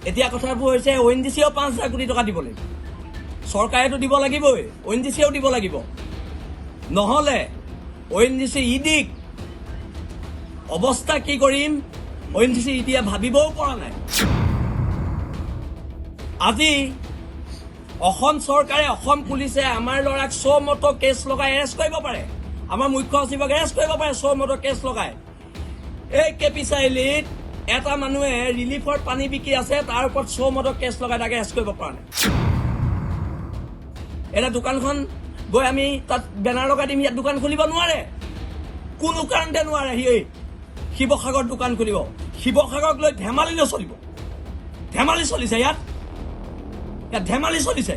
এতিয়া কথাবোৰ হৈছে ONGCও 5,000 কোটি টকা দিব লাগিব, চৰকাৰেতো দিব লাগিবই, ONGCও দিব লাগিব, নহ'লে ONGC ইডিক অৱস্থা কি কৰিম ONGC এতিয়া ভাবিবও পৰা নাই। আজি অসম চৰকাৰে, অসম পুলিচে আমাৰ ল'ৰাক চৌমতো কেছ লগাই এৰেষ্ট কৰিব পাৰে, আমাৰ মুখ্য সচিবক এৰেষ্ট কৰিব পাৰে চৌমতো কেছ লগাই। এই কেপি চাৰিআলিত এটা মানুহে ৰিলিফৰ পানী বিকি আছে, তাৰ ওপৰত চৌমতো কেছ লগাই তাকে এৰেষ্ট কৰিব পৰা নাই। এটা দোকানখন গৈ আমি তাত বেনাৰ লগাই দিম, ইয়াত দোকান খুলিব নোৱাৰে, কোনো কাৰণতে নোৱাৰে। সি শিৱসাগৰত দোকান খুলিব, শিৱসাগৰক লৈ ধেমালি নচলিব, ধেমালি চলিছে ইয়াত ধেমালি চলিছে।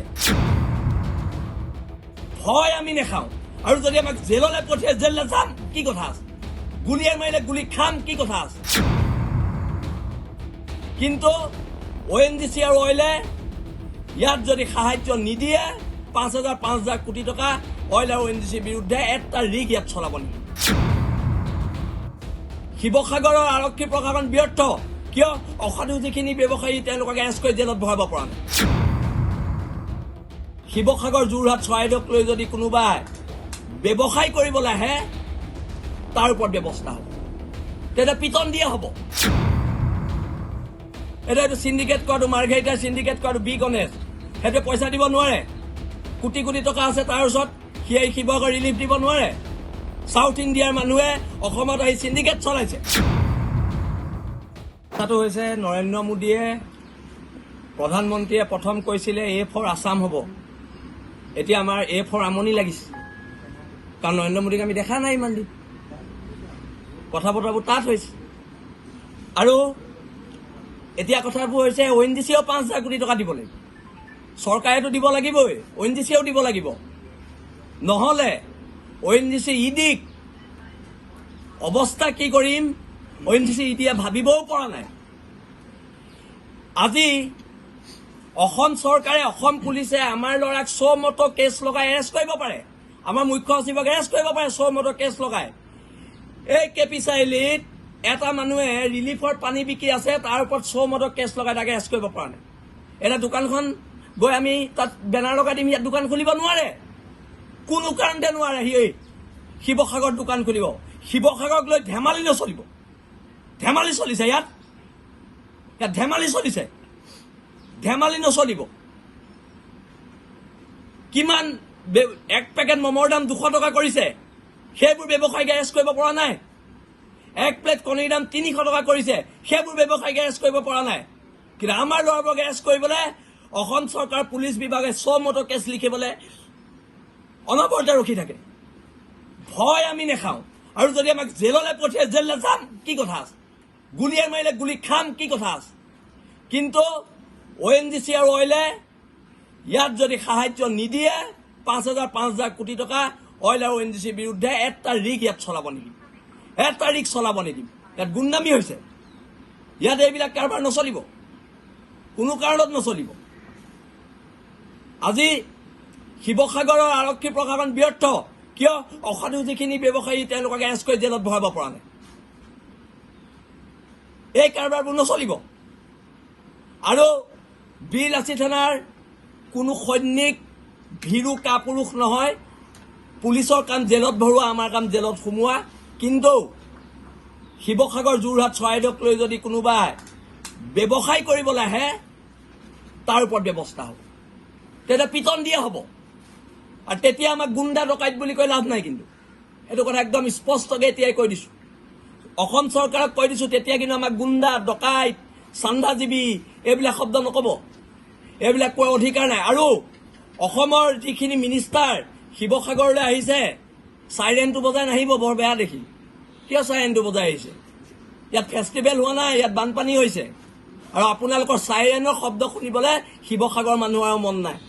ভয় আমি নেখাওঁ, আৰু যদি আমাক জেললৈ পঠিয়াই জেললৈ যাম কি কথা আছে, গুলিয়াই মাৰিলে গুলি খাম কি কথা আছে। কিন্তু ONGC আৰু অইলে ইয়াত যদি সাহায্য নিদিয়ে 5,000 কোটি টকা অইল আৰু ONGC বিৰুদ্ধে এটা ৰিগ ইয়াত চলাব নেকি। শিৱসাগৰৰ আৰক্ষী প্ৰশাসন ব্যৰ্থ, কিয় অসাধু যিখিনি ব্যৱসায়ী তেওঁলোকক এৰেষ্ট কৰি জেলত ভৰাব পৰা নাই। শিৱসাগৰ, যোৰহাট, চৰাইদেউক লৈ যদি কোনোবাই ব্যৱসায় কৰিবলৈ আহে তাৰ ওপৰত ব্যৱস্থা হ'ব, তেতিয়া পিটন দিয়া হ'ব। এইটো চিণ্ডিকেট কৰাটো, মাৰ্ঘেৰিটাৰ চিণ্ডিকেট কৰাটো বি গণেশ, সেইটো পইচা দিব নোৱাৰে, কোটি কোটি টকা আছে তাৰ ওচৰত, সি শিৱসাগৰ ৰিলিফ দিব নোৱাৰে। সাউথ ইণ্ডিয়াৰ মানুহে অসমত আহি চিণ্ডিকেট চলাইছে। কথাটো হৈছে নৰেন্দ্ৰ মোদীয়ে, প্ৰধানমন্ত্ৰীয়ে প্ৰথম কৈছিলে A for আছাম হ'ব, এতিয়া আমাৰ A for আমনি লাগিছে, কাৰণ নৰেন্দ্ৰ মোদীক আমি দেখা নাই ইমান দিন, কথা বতৰাবোৰ তাত হৈছে। আৰু এতিয়া কথাবোৰ হৈছে ONGCও 5,000 কোটি টকা দিব লাগিব, চৰকাৰেতো দিব লাগিবই, ONGCও দিব লাগিব, নহ'লে ONGC ইডিক অৱস্থা কি কৰিম ONGC এতিয়া ভাবিবও পৰা নাই। আজি অসম চৰকাৰে, অসম পুলিচে আমাৰ ল'ৰাক চৌমতো কেছ লগাই এৰেষ্ট কৰিব পাৰে, আমাৰ মুখ্য সচিবক এৰেষ্ট কৰিব পাৰে চৌমতো কেছ লগাই। এই কেপি চাৰিআলিত এটা মানুহে ৰিলিফৰ পানী বিকি আছে, তাৰ ওপৰত চৌমতো কেছ লগাই তাকে এৰেষ্ট কৰিব পৰা নাই। এটা দোকানখন গৈ আমি তাত বেনাৰ লগাই দিম, ইয়াত দোকান খুলিব নোৱাৰে, কোনো কাৰণতে নোৱাৰে। সি শিৱসাগৰত দোকান খুলিব, শিৱসাগৰক লৈ ধেমালি নচলিব, ধেমালি চলিছে ইয়াত ধেমালি চলিছে, ধেমালি নচলিব। কিমান এক পেকেট মমৰ দাম 200 টকা কৰিছে, সেইবোৰ ব্যৱসায়ীক এৰেষ্ট কৰিব পৰা নাই। এক প্লেট কণীৰ দাম 300 টকা কৰিছে, সেইবোৰ ব্যৱসায়ীক এৰেষ্ট কৰিব পৰা নাই। কিন্তু আমাৰ ল'ৰাবোৰক এৰেষ্ট কৰিবলৈ অসম চৰকাৰ পুলিচ বিভাগে চৌমতো কেছ লিখিবলৈ অনবৰতে ৰখি থাকে। ভয় আমি নেখাওঁ, আৰু যদি আমাক জেললৈ পঠিয়াই জেললৈ যাম কি কথা আছে, গুলিয়াই মাৰিলে গুলি খাম কি কথা আছে। কিন্তু ONGC আৰু অইলে ইয়াত যদি সাহায্য নিদিয়ে 5,000 কোটি টকা অইল আৰু ONGC বিৰুদ্ধে এটা ৰিগ ইয়াত চলাব নিদিম, এটা ৰিগ চলাব নিদিম। ইয়াত গুণ্ডামি হৈছে, ইয়াত এইবিলাক কাৰবাৰ নচলিব, কোনো কাৰণত নচলিব। আজি শিৱসাগৰৰ আৰক্ষী প্ৰশাসন ব্যৰ্থ, কিয় অসাধু যিখিনি ব্যৱসায়ী তেওঁলোকক এৰেষ্ট কৰি জেলত ভৰাব পৰা নাই। এই কাৰবাৰবোৰ নচলিব। আৰু বীৰলাচি থানাৰ কোনো সৈনিক ভীৰু কাপুৰুষ নহয়, পুলিচৰ কাম জেলত ভৰোৱা, আমাৰ কাম জেলত সোমোৱা। কিন্তু শিৱসাগৰ, যোৰহাট, চৰাইদেউক লৈ যদি কোনোবাই ব্যৱসায় কৰিবলৈ আহে তাৰ ওপৰত ব্যৱস্থা হ'ব, তেতিয়া পিটন দিয়া হ'ব। আৰু তেতিয়া আমাক গুণ্ডা ডকাইত বুলি কৈ লাভ নাই, কিন্তু সেইটো কথা একদম স্পষ্টকৈ এতিয়াই কৈ দিছোঁ, অসম চৰকাৰক কৈ দিছোঁ। তেতিয়া কিন্তু আমাক গুণ্ডা ডকাইত, চান্দাজীৱী এইবিলাক শব্দ নক'ব, এইবিলাক কোৱাৰ অধিকাৰ নাই। আৰু অসমৰ যিখিনি মিনিষ্টাৰ শিৱসাগৰলৈ আহিছে, চাইৰেনটো বজাই নাহিব, বৰ বেয়া দেখি। কিয় চাইৰেনটো বজাই আহিছে? ইয়াত ফেষ্টিভেল হোৱা নাই, ইয়াত বানপানী হৈছে, আৰু আপোনালোকৰ চাইৰেনৰ শব্দ শুনিবলৈ শিৱসাগৰ মানুহৰ মন নাই।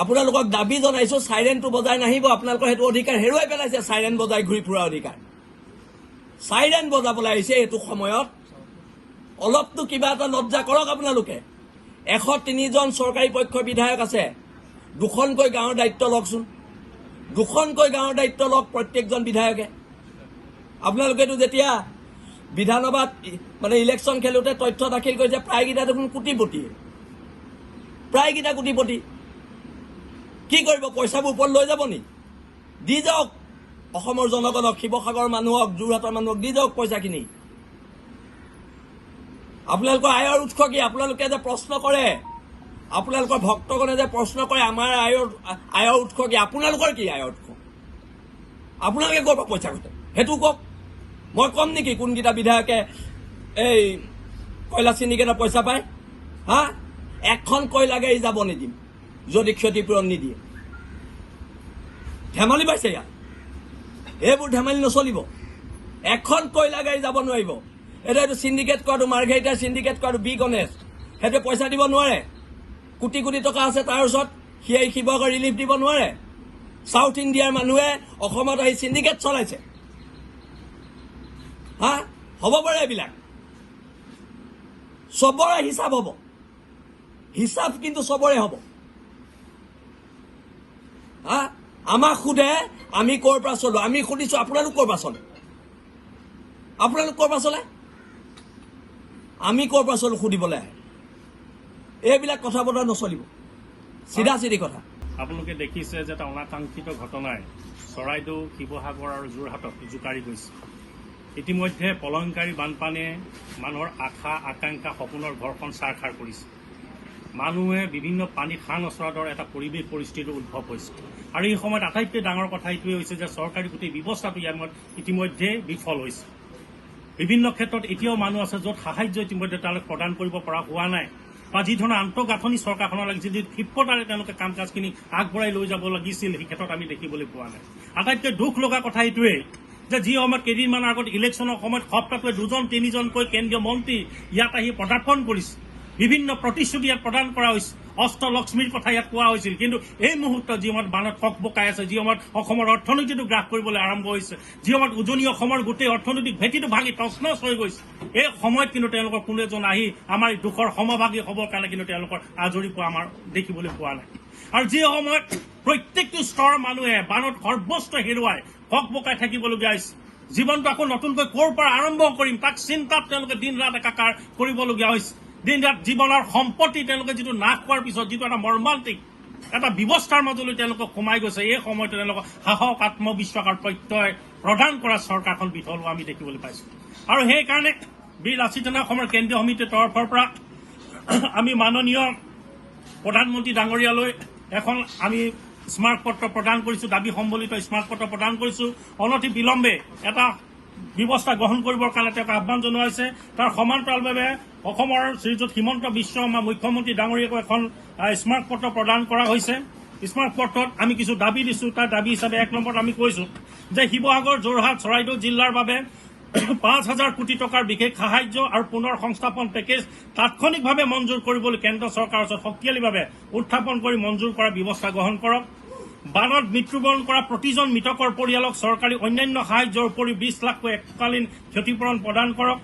আপোনালোকক দাবী জনাইছোঁ, চাইৰেনটো বজাই নাহিব, আপোনালোকৰ সেইটো অধিকাৰ হেৰুৱাই পেলাইছে, চাইৰেন বজাই ঘূৰি ফুৰাৰ অধিকাৰ। চাইৰেন বজাবলৈ আহিছে এইটো সময়ত, অলপতো কিবা এটা লজ্জা কৰক আপোনালোকে। 103জন চৰকাৰী পক্ষৰ বিধায়ক আছে, 2খনকৈ গাঁৱৰ দায়িত্ব লওকচোন, 2খনকৈ গাঁৱৰ দায়িত্ব লওক প্ৰত্যেকজন বিধায়কে। আপোনালোকেতো যেতিয়া বিধানসভাত মানে ইলেকশ্যন খেলোতে তথ্য দাখিল কৰিছে প্ৰায়কেইটা দেখোন কোটিপতি প্ৰায়কেইটা কোটিপতি কি কৰিব পইচাবোৰ ওপৰত লৈ যাব নি দি যাওক অসমৰ জনগণক শিৱসাগৰ মানুহক যোৰহাটৰ মানুহক দি যাওক পইচাখিনি আপোনালোকৰ আয়ৰ উৎস কি আপোনালোকে যে প্ৰশ্ন কৰে আপোনালোকৰ ভক্তগণে যে প্ৰশ্ন কৰে আমাৰ আয়ৰ উৎস কি আপোনালোকৰ কি আয়ৰ উৎস আপোনালোকে ক'ৰ পৰা পইচা ঘটে সেইটো কওক মই কম নেকি কোনকেইটা বিধায়কে এই কয়লা চিণ্ডিকেটৰ পইচা পায় হা এখন কয়লা গাড়ী যাব নিদিম যদি ক্ষতিপূৰণ নিদিয়ে ধেমালি পাইছে ইয়াত এইবোৰ ধেমালি নচলিব এখন কয়লা গাড়ী যাব নোৱাৰিব এইটো চিণ্ডিকেট কৰাটো মাৰ্ঘেৰিটাৰ চিণ্ডিকেট কৰাটো বি গণেশ সেইটো পইচা দিব নোৱাৰে কোটি কোটি টকা আছে তাৰ ওচৰত সিয়ে শিৱসাগৰ ৰিলিফ দিব নোৱাৰে সাউথ ইণ্ডিয়াৰ মানুহে অসমত আহি চিণ্ডিকেট চলাইছে হা হ'ব পাৰে এইবিলাক চবৰে হিচাপ হ'ব হিচাপ কিন্তু চবৰে হ'ব হা আমাক সোধে আমি ক'ৰ পৰা চলো আমি সুধিছো আপোনালোক ক'ৰ পৰা চলে আপোনালোক ক'ৰ পৰা চলে আমি ক'ৰ পৰা চলো সুধিবলৈ আহে এইবিলাক কথা বতৰা নচলিব চিধা চিধি কথা আপোনালোকে দেখিছে যে এটা অনাকাংক্ষিত ঘটনাই চৰাইদেউ শিৱসাগৰ আৰু যোৰহাটত জোকাৰি গৈছে ইতিমধ্যে প্ৰলয়ংকাৰী বানপানীয়ে মানুহৰ আশা আকাংক্ষা সপোনৰ ঘৰখন ছাৰখাৰ কৰিছে মানুহে বিভিন্ন পানীত হাঁহ নচৰাৰ দৰে এটা পৰিৱেশ পৰিস্থিতিৰ উদ্ভৱ হৈছে আৰু এই সময়ত আটাইতকৈ ডাঙৰ কথা এইটোৱে হৈছে যে চৰকাৰী গোটেই ব্যৱস্থাটো ইয়াত ইতিমধ্যে বিফল হৈছে বিভিন্ন ক্ষেত্ৰত এতিয়াও মানুহ আছে য'ত সাহায্য ইতিমধ্যে তেওঁলোকে প্ৰদান কৰিব পৰা হোৱা নাই বা যি ধৰণৰ আন্তঃগাঁথনি চৰকাৰখনৰ লাগিছিল যি ক্ষিপ্ৰতাৰে তেওঁলোকে কাম কাজখিনি আগবঢ়াই লৈ যাব লাগিছিল সেই ক্ষেত্ৰত আমি দেখিবলৈ পোৱা নাই আটাইতকৈ দুখ লগা কথা এইটোৱেই যে যি সময়ত কেইদিনমানৰ আগত ইলেকশ্যনৰ সময়ত সপ্তাহকৈ 2-3জনকৈ কেন্দ্ৰীয় মন্ত্ৰী ইয়াত আহি পদাৰ্পণ কৰিছে বিভিন্ন প্ৰতিশ্ৰুতি ইয়াত প্ৰদান কৰা হৈছে অষ্টলক্ষ্মীৰ কথা ইয়াত কোৱা হৈছিল কিন্তু এই মুহূৰ্তত যি সময়ত বানত ঠকবকাই আছে যি সময়ত অসমৰ অৰ্থনীতিটো গ্ৰাস কৰিবলৈ আৰম্ভ হৈছে যি সময়ত উজনি অসমৰ গোটেই অৰ্থনৈতিক ভেটিটো ভাঙি তছনছ হৈ গৈছে এই সময়ত কিন্তু তেওঁলোকৰ কোনো এজন আহি আমাৰ দুখৰ সমভাগী হ'বৰ কাৰণে কিন্তু তেওঁলোকৰ আজৰি পোৱা আমাৰ দেখিবলৈ পোৱা নাই আৰু যি সময়ত প্ৰত্যেকটো স্তৰ মানুহে বানত সৰ্বস্ব হেৰুৱাই ঠকবকাই থাকিবলগীয়া হৈছে জীৱনটো আকৌ নতুনকৈ ক'ৰ পৰা আৰম্ভ কৰিম তাক চিন্তাত তেওঁলোকে দিন ৰাত একাকাৰ কৰিবলগীয়া হৈছে দিন ৰাত জীৱনৰ সম্পত্তি তেওঁলোকে যিটো নাশ হোৱাৰ পিছত যিটো এটা মৰ্মান্তিক এটা ব্যৱস্থাৰ মাজলৈ তেওঁলোকক সোমাই গৈছে এই সময়তে তেওঁলোকক সাহস আত্মবিশ্বাস আৰু প্ৰত্যয় প্ৰদান কৰা চৰকাৰখন বিফল হোৱা আমি দেখিবলৈ পাইছোঁ আৰু সেইকাৰণে বীৰ লাচিত সেনা অসমৰ কেন্দ্ৰীয় সমিতিৰ তৰফৰ পৰা আমি মাননীয় প্ৰধানমন্ত্ৰী ডাঙৰীয়ালৈ এখন আমি স্মাৰকপত্ৰ প্ৰদান কৰিছোঁ দাবী সম্বলিত স্মাৰকপত্ৰ প্ৰদান কৰিছোঁ অনতি বিলম্বে এটা ব্যৱস্থা গ্ৰহণ কৰিবৰ কাৰণে তেওঁক আহ্বান জনোৱা হৈছে তাৰ সমান্তৰালভাৱে অসমৰ শ্ৰীযুত হিমন্ত বিশ্ব শৰ্মা মুখ্যমন্ত্ৰী ডাঙৰীয়াকো এখন স্মাৰকপত্ৰ প্ৰদান কৰা হৈছে স্মাৰকপত্ৰত আমি কিছু দাবী দিছোঁ তাৰ দাবী হিচাপে 1 নম্বৰত আমি কৈছোঁ যে শিৱসাগৰ যোৰহাট চৰাইদেউ জিলাৰ বাবে 5,000 কোটি টকাৰ বিশেষ সাহায্য আৰু পুনৰ সংস্থাপন পেকেজ তাৎক্ষণিকভাৱে মঞ্জুৰ কৰিবলৈ কেন্দ্ৰ চৰকাৰৰ ওচৰত শক্তিশালীভাৱে উত্থাপন কৰি মঞ্জুৰ কৰাৰ ব্যৱস্থা গ্ৰহণ কৰক বানত মৃত্যুবৰণ কৰা প্ৰতিজন মৃতকৰ পৰিয়ালক চৰকাৰী অন্যান্য সাহায্যৰ উপৰি 20 লাখকৈ এককালীন ক্ষতিপূৰণ প্ৰদান কৰক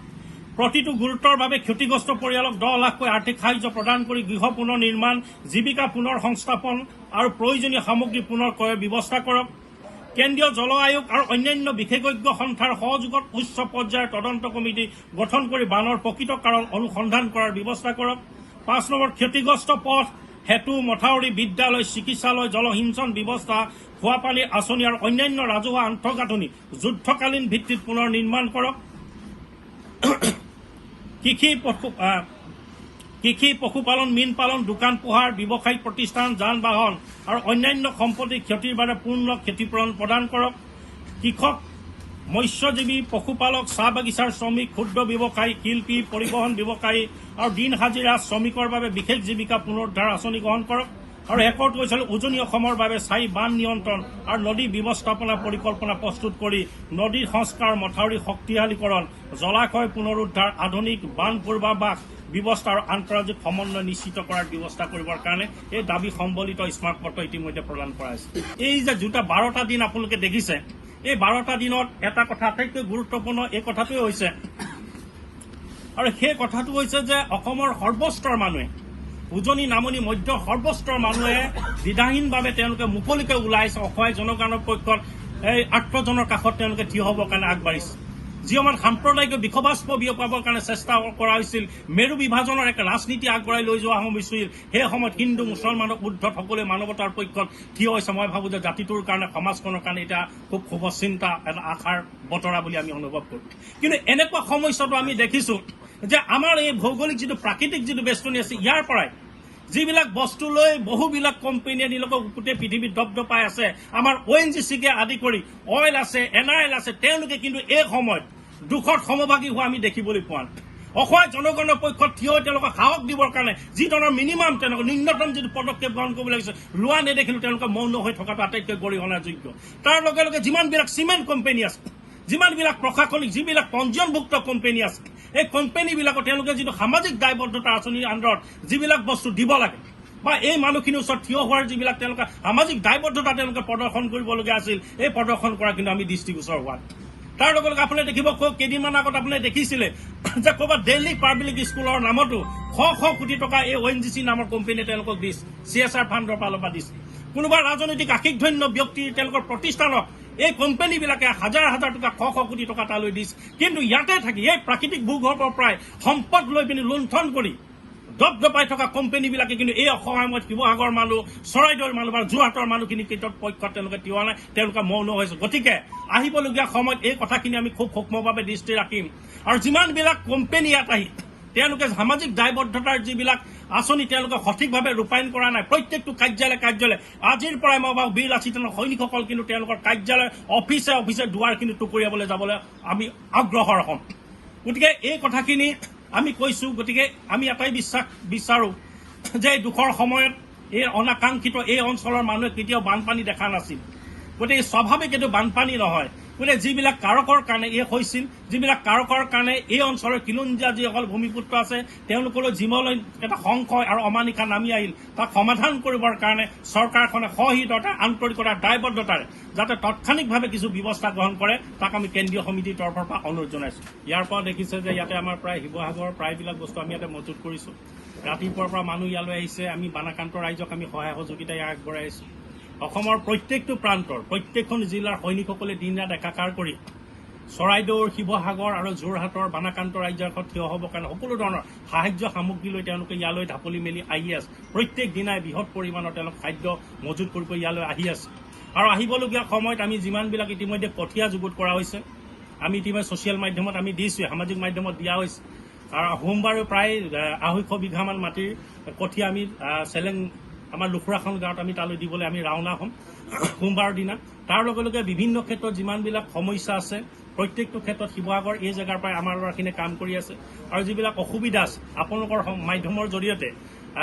প্ৰতিটো গুৰুতৰ বাবে ক্ষতিগ্ৰস্ত পৰিয়ালক 10 লাখকৈ আৰ্থিক সাহায্য প্ৰদান কৰি গৃহ পুনৰ নিৰ্মাণ জীৱিকা পুনৰ সংস্থাপন আৰু প্ৰয়োজনীয় সামগ্ৰী পুনৰ ক্ৰয়ৰ ব্যৱস্থা কৰক কেন্দ্ৰীয় জল আয়োগ আৰু অন্যান্য বিশেষজ্ঞ সন্থাৰ সহযোগত উচ্চ পৰ্যায়ৰ তদন্ত কমিটি গঠন কৰি বানৰ প্ৰকৃত কাৰণ অনুসন্ধান কৰাৰ ব্যৱস্থা কৰক 5 নম্বৰ ক্ষতিগ্ৰস্ত পথ হেতু মথাউৰি বিদ্যালয় চিকিৎসালয় জলসিঞ্চন ব্যৱস্থা খোৱাপানীৰ আঁচনি আৰু অন্যান্য ৰাজহুৱা আন্তঃগাঁথনি যুদ্ধকালীন ভিত্তিত পুনৰ নিৰ্মাণ কৰক কৃষি পশুপালন মীন পালন দোকান পোহাৰ ব্যৱসায়িক প্ৰতিষ্ঠান যান বাহন আৰু অন্যান্য সম্পত্তিৰ ক্ষতিৰ বাবে পূৰ্ণ ক্ষতিপূৰণ প্ৰদান কৰক কৃষক মৎস্যজীৱী পশুপালক চাহ বাগিচাৰ শ্ৰমিক ক্ষুদ্ৰ ব্যৱসায়ী শিল্পী পৰিবহণ ব্যৱসায়ী আৰু দিন হাজিৰা শ্ৰমিকৰ বাবে বিশেষ জীৱিকা পুনৰুদ্ধাৰ আঁচনি গ্ৰহণ কৰক আৰু শেষত কৈছিল উজনি অসমৰ বাবে স্থায়ী বান নিয়ন্ত্ৰণ আৰু নদী ব্যৱস্থাপনা পৰিকল্পনা প্ৰস্তুত কৰি নদীৰ সংস্কাৰ মথাউৰি শক্তিশালীকৰণ জলাশয় পুনৰুদ্ধাৰ আধুনিক বান পূৰ্বাভাস ব্যৱস্থা আৰু আন্তঃৰাজ্যিক সমন্বয় নিশ্চিত কৰাৰ ব্যৱস্থা কৰিবৰ কাৰণে এই দাবী সম্বলিত স্মাৰকপত্ৰ ইতিমধ্যে প্ৰদান কৰা হৈছে এই যে দুটা 12টা দিন আপোনালোকে দেখিছে এই 12টা দিনত এটা কথা আটাইতকৈ গুৰুত্বপূৰ্ণ এই কথাটোৱে হৈছে আৰু সেই কথাটো হৈছে যে অসমৰ সৰ্বস্তৰ মানুহে উজনি নামনি মধ্য সৰ্বস্তৰ মানুহে দ্বিধাহীনভাৱে তেওঁলোকে মুকলিকৈ ওলাইছে অসহায় জনগণৰ পক্ষত এই আত্মজনৰ কাষত তেওঁলোকে থিয় হ'বৰ কাৰণে আগবাঢ়িছে যিমান সাম্প্ৰদায়িক বিষবাস্প বিয়পাবৰ কাৰণে চেষ্টা কৰা হৈছিল, মেৰু বিভাজনৰ এক ৰাজনীতি আগবঢ়াই লৈ যোৱা হৈছিল, সেই সময়ত হিন্দু মুছলমানক উদ্ধত সকলোৱে মানৱতাৰ পক্ষত থিয় হৈছে। মই ভাবোঁ যে জাতিটোৰ কাৰণে, সমাজখনৰ কাৰণে এতিয়া খুব শুভ চিন্তা, এটা আশাৰ বতৰা বুলি আমি অনুভৱ কৰোঁ। কিন্তু এনেকুৱা সমস্যাটো আমি দেখিছোঁ যে আমাৰ এই ভৌগোলিক যিটো প্ৰাকৃতিক যিটো বেষ্টনী আছে, ইয়াৰ পৰাই যিবিলাক বস্তু লৈ বহুবিলাক কোম্পানীয়ে নিজকে গোটেই পৃথিৱীত দপদপাই আছে, আমাৰ ONGCকে আদি কৰি অইল আছে, NRL আছে, তেওঁলোকে কিন্তু এই সময়ত দুখত সমভাগী হোৱা আমি দেখিবলৈ পোৱা নাই। অসহায় জনগণৰ পক্ষত থিয় হৈ তেওঁলোকক সাহস দিবৰ কাৰণে যি ধৰণৰ মিনিমাম তেওঁলোকৰ ন্যূনতম যিটো পদক্ষেপ গ্ৰহণ কৰিব লাগিছে, লোৱা নেদেখিলোঁ। তেওঁলোকে মৌন হৈ থকাটো আটাইতকৈ গৰিহণাৰ যোগ্য। তাৰ লগে লগে যিমানবিলাক চিমেণ্ট কোম্পানী আছে, যিমানবিলাক প্ৰশাসনিক, যিবিলাক পঞ্জীয়নভুক্ত কোম্পানী আছে, এই কোম্পানীবিলাকৰ তেওঁলোকে যিটো সামাজিক দায়বদ্ধতা আঁচনিৰ আণ্ডাৰত যিবিলাক বস্তু দিব লাগে বা এই মানুহখিনিৰ ওচৰত থিয় হোৱাৰ যিবিলাক তেওঁলোকে সামাজিক দায়বদ্ধতা তেওঁলোকে প্ৰদৰ্শন কৰিবলগীয়া আছিল, এই প্ৰদৰ্শন কৰা কিন্তু আমি দৃষ্টিগোচৰ হোৱা। তাৰ লগে লগে আপুনি দেখিব, কেইদিনমান আগত আপুনি দেখিছিলে যে ক'ৰবাত দিল্লী পাব্লিক স্কুলৰ নামতো শ শ কোটি টকা এই ONGC নামৰ কোম্পানীয়ে তেওঁলোকক দিছে, CSR ফাণ্ডৰ ফালৰ পৰা দিছে। কোনোবা ৰাজনৈতিক আশিকধন্য ব্যক্তিৰ তেওঁলোকৰ প্ৰতিষ্ঠানক এই কোম্পানীবিলাকে হাজাৰ হাজাৰ টকা, শ শ কোটি টকা তালৈ দিছে। কিন্তু ইয়াতে থাকি এই প্ৰাকৃতিক ভূগৰ্ভৰ পৰাই সম্পদ লৈ পিনি লুণ্ঠন কৰি দপদপাই থকা কোম্পানীবিলাকে কিন্তু এই অসময়ত শিৱসাগৰ মানুহ, চৰাইদেউৰ মানুহ বা যোৰহাটৰ মানুহখিনি পক্ষত তেওঁলোকে থিয় নাই, তেওঁলোকে মৌন হৈছে। গতিকে আহিবলগীয়া সময়ত এই কথাখিনি আমি খুব সূক্ষ্মভাৱে দৃষ্টি ৰাখিম। আৰু যিমানবিলাক কোম্পানী ইয়াত আহি তেওঁলোকে সামাজিক দায়বদ্ধতাৰ যিবিলাক আঁচনি তেওঁলোকে সঠিকভাৱে ৰূপায়ণ কৰা নাই, প্ৰত্যেকটো কাৰ্যালয় আজিৰ পৰাই মই ভাবোঁ বীৰ লাচিত সৈনিকসকল কিন্তু তেওঁলোকৰ কাৰ্যালয়, অফিচে দুৱাৰ কিন্তু টুকুৰিয়াবলৈ যাবলৈ আমি আগ্ৰহৰ হ'ম। গতিকে এই কথাখিনি আমি কৈছোঁ। গতিকে আমি এটাই বিচাৰোঁ যে এই দুখৰ সময়ত এই অনাকাংক্ষিত এই অঞ্চলৰ মানুহে কেতিয়াও বানপানী দেখা নাছিল। গতিকে স্বাভাৱিক এইটো বানপানী নহয়। গতিকে যিবিলাক কাৰকৰ কাৰণে এই হৈছিল, যিবিলাক কাৰকৰ কাৰণে এই অঞ্চলৰ খিলঞ্জীয়া যিসকল ভূমিপুত্ৰ আছে তেওঁলোকলৈ জিমলৈ এটা সংশয় আৰু অমানিশা নামি আহিল, তাক সমাধান কৰিবৰ কাৰণে চৰকাৰখনে সহৃদয়তা, আন্তৰিকতাৰ দায়বদ্ধতাৰে যাতে তাৎক্ষণিকভাৱে কিছু ব্যৱস্থা গ্ৰহণ কৰে, তাক আমি কেন্দ্ৰীয় সমিতিৰ তৰফৰ পৰা অনুৰোধ জনাইছোঁ। ইয়াৰ পৰা দেখিছে যে ইয়াতে আমাৰ প্ৰায় শিৱসাগৰৰ প্ৰায়বিলাক বস্তু আমি ইয়াতে মজুত কৰিছোঁ। ৰাতিপুৱাৰ পৰা মানুহ ইয়ালৈ আহিছে, আমি বানাক্ৰান্ত ৰাইজক আমি সহায় সহযোগিতা আগবঢ়াইছোঁ। অসমৰ প্ৰত্যেকটো প্ৰান্তৰ, প্ৰত্যেকখন জিলাৰ সৈনিকসকলে দিন ৰাত একাকাৰ কৰি চৰাইদেউৰ, শিৱসাগৰ আৰু যোৰহাটৰ বানাক্ৰান্ত ৰাজ্যৰ কাষত থিয় হ'বৰ কাৰণে সকলো ধৰণৰ সাহায্য সামগ্ৰী লৈ তেওঁলোকে ইয়ালৈ ঢাপলি মেলি আহি আছে। প্ৰত্যেক দিনাই বৃহৎ পৰিমাণৰ তেওঁলোক খাদ্য মজুত কৰিব ইয়ালৈ আহি আছে। আৰু আহিবলগীয়া সময়ত আমি যিমানবিলাক ইতিমধ্যে কঠীয়া যুগুত কৰা হৈছে, আমি ইতিমধ্যে ছ'চিয়েল মাধ্যমত আমি দিছোঁ, সামাজিক মাধ্যমত দিয়া হৈছে। আৰু সোমবাৰে প্ৰায় 250 বিঘামান মাটিৰ কঠীয়া আমি চেলেং আমাৰ লুখুৰাখন গাঁৱত আমি তালৈ দিবলৈ আমি ৰাওনা হ'ম সোমবাৰৰ দিনা। তাৰ লগে লগে বিভিন্ন ক্ষেত্ৰত যিমানবিলাক সমস্যা আছে, প্ৰত্যেকটো ক্ষেত্ৰত শিৱসাগৰ এই জেগাৰ পৰাই আমাৰ ল'ৰাখিনিয়ে কাম কৰি আছে। আৰু যিবিলাক অসুবিধা আছে, আপোনালোকৰ মাধ্যমৰ জৰিয়তে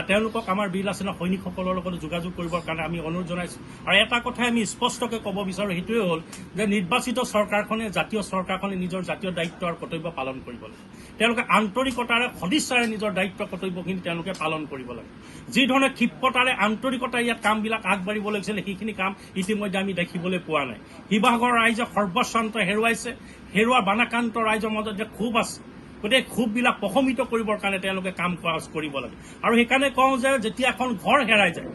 তেওঁলোকক আমাৰ বীৰ লাচিত সৈনিকসকলৰ লগত যোগাযোগ কৰিবৰ কাৰণে আমি অনুৰোধ জনাইছোঁ। আৰু এটা কথাই আমি স্পষ্টকৈ ক'ব বিচাৰোঁ, সেইটোৱে হ'ল যে নিৰ্বাচিত চৰকাৰখনে, জাতীয় চৰকাৰখনে নিজৰ জাতীয় দায়িত্ব আৰু কৰ্তব্য পালন কৰিব লাগে। তেওঁলোকে আন্তৰিকতাৰে, সদিচ্ছাৰে নিজৰ দায়িত্ব কৰ্তব্যখিনি তেওঁলোকে পালন কৰিব লাগে। যি ধৰণে ক্ষিপ্ৰতাৰে, আন্তৰিকতাৰে ইয়াত কামবিলাক আগবাঢ়িব লাগিছিলে, সেইখিনি কাম ইতিমধ্যে আমি দেখিবলৈ পোৱা নাই। শিৱসাগৰ ৰাইজে সৰ্বস্বান্ত হেৰুৱাইছে। হেৰুৱা বানাক্ৰান্ত ৰাইজৰ মাজত যে ক্ষোভ আছে, গতিকে ক্ষোভবিলাক প্ৰশমিত কৰিবৰ কাৰণে তেওঁলোকে কাম কৰিব লাগে। আৰু সেইকাৰণে কওঁ যে যেতিয়া এখন ঘৰ হেৰাই যায়,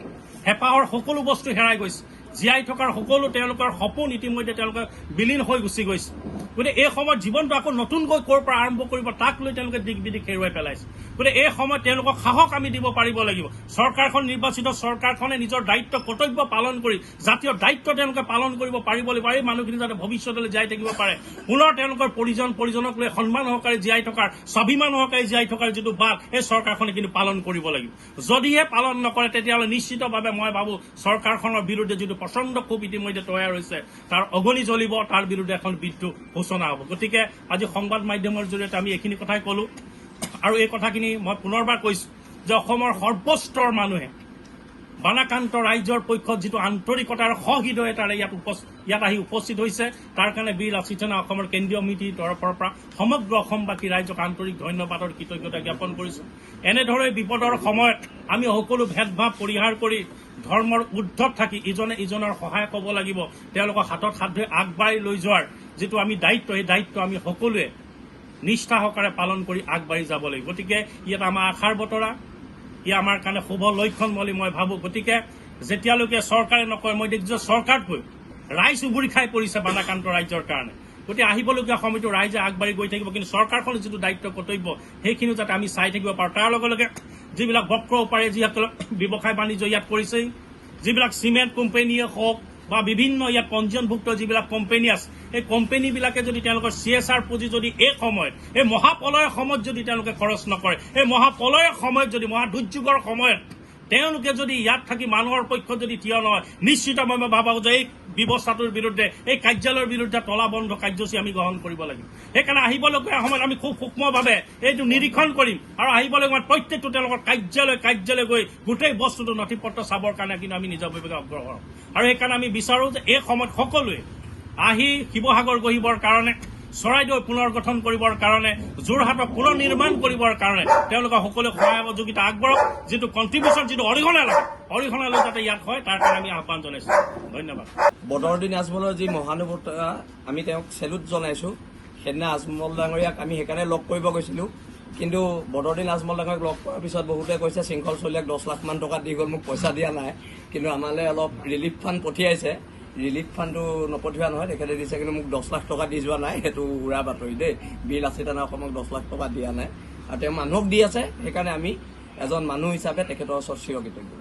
হেঁপাহৰ সকলো বস্তু হেৰাই গৈছে, জীয়াই থকাৰ সকলো তেওঁলোকৰ সপোন ইতিমধ্যে তেওঁলোকে বিলীন হৈ গুচি গৈছে। গতিকে এই সময়ত জীৱনটো আকৌ নতুনকৈ ক'ৰ পৰা আৰম্ভ কৰিব, তাক লৈ তেওঁলোকে দিক বিদিক হেৰুৱাই পেলাইছে। গতিকে এই সময়ত তেওঁলোকক সাহস আমি দিব পাৰিব লাগিব। চৰকাৰখন, নিৰ্বাচিত চৰকাৰখনে নিজৰ দায়িত্ব, কৰ্তব্য পালন কৰি জাতীয় দায়িত্ব তেওঁলোকে পালন কৰিব পাৰিব লাগিব। এই মানুহখিনি যাতে ভৱিষ্যতলৈ জীয়াই থাকিব পাৰে, পুনৰ তেওঁলোকৰ পৰিজনক লৈ সন্মান সহকাৰে জীয়াই থকাৰ, স্বাভিমান সহকাৰে জীয়াই থকাৰ যিটো বাট, এই চৰকাৰখনে কিন্তু পালন কৰিব লাগিব। যদিহে পালন নকৰে, তেতিয়াহ'লে নিশ্চিতভাৱে মই ভাবোঁ চৰকাৰখনৰ বিৰুদ্ধে যিটো প্ৰচণ্ড ক্ষোভ ইতিমধ্যে তৈয়াৰ হৈছে, তাৰ অগ্নি জ্বলিব, তাৰ বিৰুদ্ধে এখন বিদ্ৰোহ সূচনা হ'ব। গতিকে আজি সংবাদ মাধ্যমৰ জৰিয়তে আমি এইখিনি কথাই ক'লোঁ। আৰু এই কথাখিনি মই পুনৰবাৰ কৈছোঁ যে অসমৰ সৰ্বস্তৰ মানুহে বানাক্ৰান্ত ৰাইজৰ পক্ষত যিটো আন্তৰিকতা আৰু সহৃদয়তাৰে ইয়াত আহি উপস্থিত হৈছে, তাৰ কাৰণে বীৰ লাচিত সেনা অসমৰ কেন্দ্ৰীয় সমিতিৰ তৰফৰ পৰা সমগ্ৰ অসমবাসী ৰাইজক আন্তৰিক ধন্যবাদৰ কৃতজ্ঞতা জ্ঞাপন কৰিছোঁ। এনেদৰে বিপদৰ সময়ত আমি সকলো ভেদভাৱ পৰিহাৰ কৰি ধৰ্মৰ ঊৰ্ধত থাকি ইজনে ইজনৰ সহায় ক'ব লাগিব। তেওঁলোকক হাতত হাত ধৰি আগবাঢ়ি লৈ যোৱাৰ যিটো আমি দায়িত্ব, এই দায়িত্ব আমি সকলোৱে নিষ্ঠা সহকাৰে পালন কৰি আগবাঢ়ি যাব লাগিব। গতিকে ইয়াত আমাৰ আশাৰ বতৰা, ই আমাৰ কাৰণে শুভ লক্ষণ বুলি মই ভাবোঁ। গতিকে যেতিয়ালৈকে চৰকাৰে নকয়, মই দেখিছোঁ চৰকাৰতকৈ ৰাইজ উবুৰি খাই পৰিছে বানাক্ৰান্ত ৰাজ্যৰ কাৰণে। গতিকে আহিবলগীয়া সময়তো ৰাইজে আগবাঢ়ি গৈ থাকিব, কিন্তু চৰকাৰখনৰ যিটো দায়িত্ব কৰ্তব্য সেইখিনিও যাতে আমি চাই থাকিব পাৰোঁ। তাৰ লগে লগে যিবিলাক বক্ৰ উপাৰে যিসকল ব্যৱসায় বাণিজ্য ইয়াত কৰিছে, যিবিলাক চিমেণ্ট কোম্পানীয়ে হওক বা বিভিন্ন ইয়াত পঞ্জীয়নভুক্ত যিবিলাক কোম্পানী আছে, এই কোম্পানীবিলাকে যদি তেওঁলোকৰ CSR পুঁজি যদি এই সময়ত, এই মহাপ্ৰলয়ৰ সময়ত যদি তেওঁলোকে খৰচ নকৰে, এই মহাপ্ৰলয়ৰ সময়ত যদি মহাদুৰ্যোগৰ সময়ত তেওঁলোকে যদি ইয়াত থাকি মানুহৰ পক্ষত যদি থিয় নহয়, নিশ্চিত মই ভাবোঁ যে এই ব্যৱস্থাটোৰ বিৰুদ্ধে, এই কাৰ্যালয়ৰ বিৰুদ্ধে তলা বন্ধ কাৰ্যসূচী আমি গ্ৰহণ কৰিব লাগিব। সেইকাৰণে আহিবলগীয়া সময়ত আমি খুব সূক্ষ্মভাৱে এইটো নিৰীক্ষণ কৰিম আৰু আহিবলগীয়া সময়ত প্ৰত্যেকটো তেওঁলোকৰ কাৰ্যালয় গৈ গোটেই বস্তুটো নথি পত্ৰ চাবৰ কাৰণে কিন্তু আমি নিজাববীয়াকৈ অগ্ৰসৰ হওঁ। আৰু সেইকাৰণে আমি বিচাৰোঁ যে এই সময়ত সকলোৱে আহি শিৱসাগৰ গঢ়িবৰ কাৰণে, চৰাইদেউ পুনৰ গঠন কৰিবৰ কাৰণে, যোৰহাটক পুনৰ নিৰ্মাণ কৰিবৰ কাৰণে তেওঁলোকে সকলোৱে সহায় সহযোগিতা আগবঢ়াওক। যিটো কণ্ট্ৰিবিউশ্যন, যিটো অৰিহণা লৈ যাতে ইয়াত হয়, তাৰ কাৰণে আমি আহ্বান জনাইছোঁ। ধন্যবাদ। বদৰুদ্দিন আজমলৰ যি মহানুভৱতা, আমি তেওঁক চেলুট জনাইছোঁ। সেইদিনা আজমল ডাঙৰীয়াক আমি সেইকাৰণে লগ কৰিব গৈছিলোঁ, কিন্তু বদৰুদ্দিন আজমল ডাঙৰীয়াক লগ কৰাৰ পিছত বহুতে কৈছে শৃংখল চলিয়াক 10 লাখ মান টকা দি গ'ল, মোক পইচা দিয়া নাই। কিন্তু আমালৈ অলপ ৰিলিফ ফাণ্ড পঠিয়াইছে। ৰিলিফ ফাণ্ডটো নপঠিওৱা নহয়, তেখেতে দিছে, কিন্তু মোক 10 লাখ টকা দি যোৱা নাই। সেইটো উৰা বাতৰি দেই। বীৰ লাচিত থানাৰ অসমক 10 লাখ টকা দিয়া নাই, আৰু তেওঁ মানুহক দি আছে। সেইকাৰণে আমি এজন মানুহ হিচাপে তেখেতৰ ওচৰত চিৰকৃতজ্ঞ।